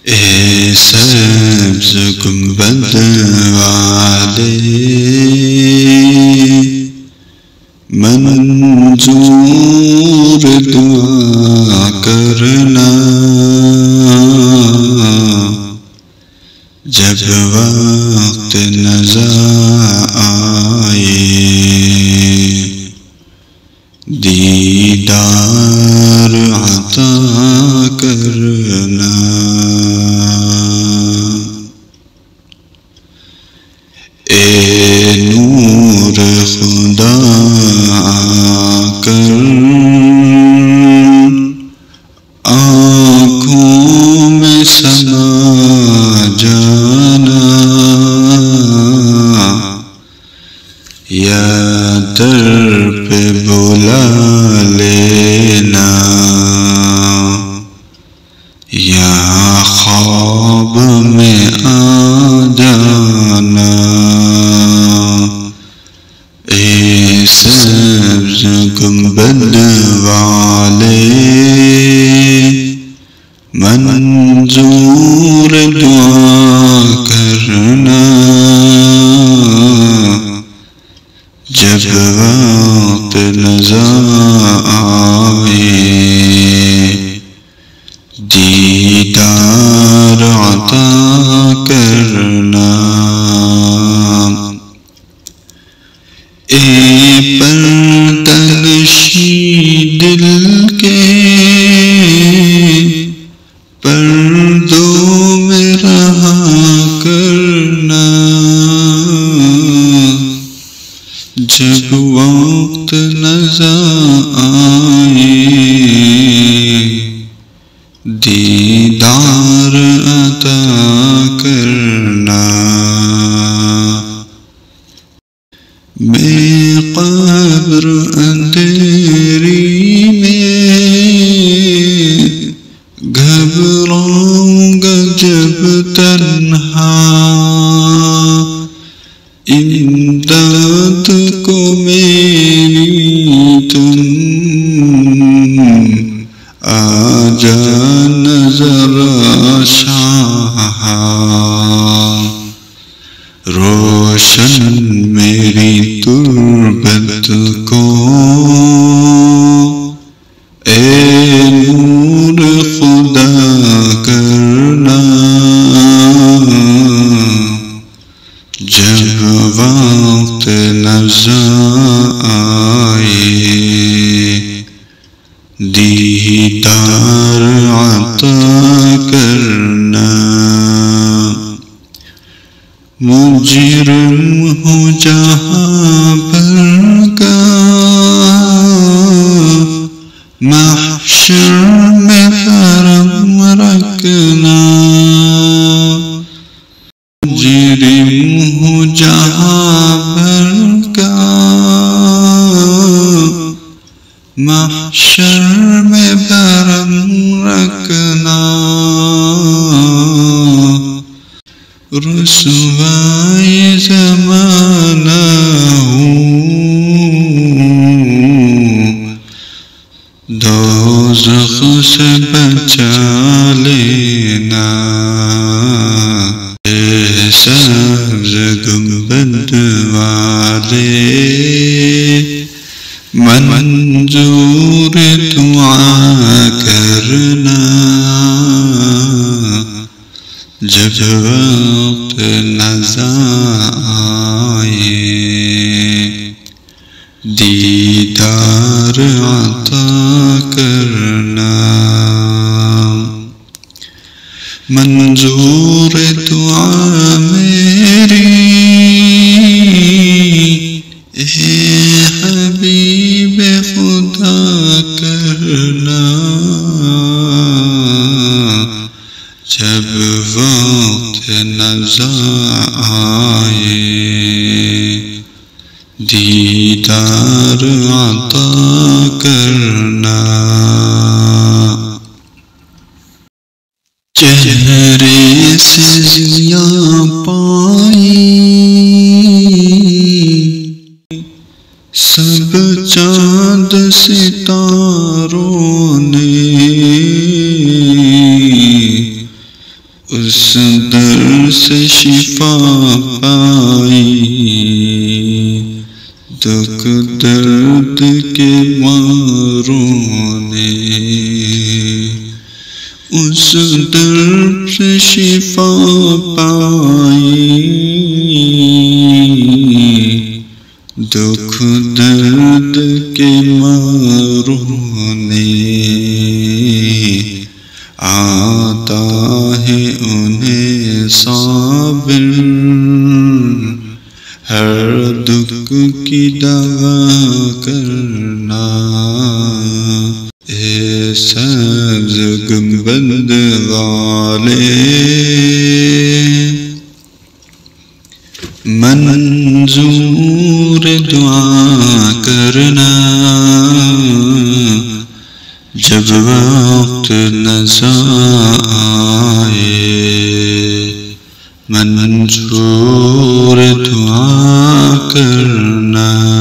اے سبز گنبد والے منظور دعا کرنا، جب وقت نظر آئے دیدار عطا کرنا۔ اے نور خدا آ کر آنکھوں میں سما جانا، یا در پہ بلا لینا، یا خواب میں آ جانا۔ اے سبز گنبد والے منظور دعا کرنا، جب وقت نظر آئے دیدار عطا کرنا۔ اے پردہ نشی دل کے پردوں میں رہا کرنا، جب وقت نظر آئے دیدار عطا کرنا۔ میں قبر اندھیری میں گھبراؤں گا جب تنہا، امداد کو میری تم آ جانا ذرا شاہ، روشن میری تربت کو اے نور خدا کرنا، جب وقت نظر آئے دیدار عطا کرنا۔ مجرم ہوں جہاں پر کا محشر میں کرم رکھنا، مجرم ہوں جہاں پر کا محشر میں کرم رکھنا، رسوائی زمانہ ہوں دوزخ سے بچا لینا۔ اے سبز گنبد والے منظور دعا کرنا، جب وقت نظر آئے دیدار عطا کرنا۔ منظور دعا میری اے حبیب خدا کرنا، جب وقت نظر آئے دیدار عطا کرنا۔ چہرے سے ضیاء پائی سب چاند ستاروں نے، سے شفا پائی، دکھ درد کے ماروں نے اس درد سے شفا پائی، دکھ درد کے ماروں نے آتا ہے انہیں صابر، ہر دکھ کی دوا کرنا۔ اے سبز گنبد والے منظور دعا کرنا، جب وقت نزا آئے منظور دعا کرنا۔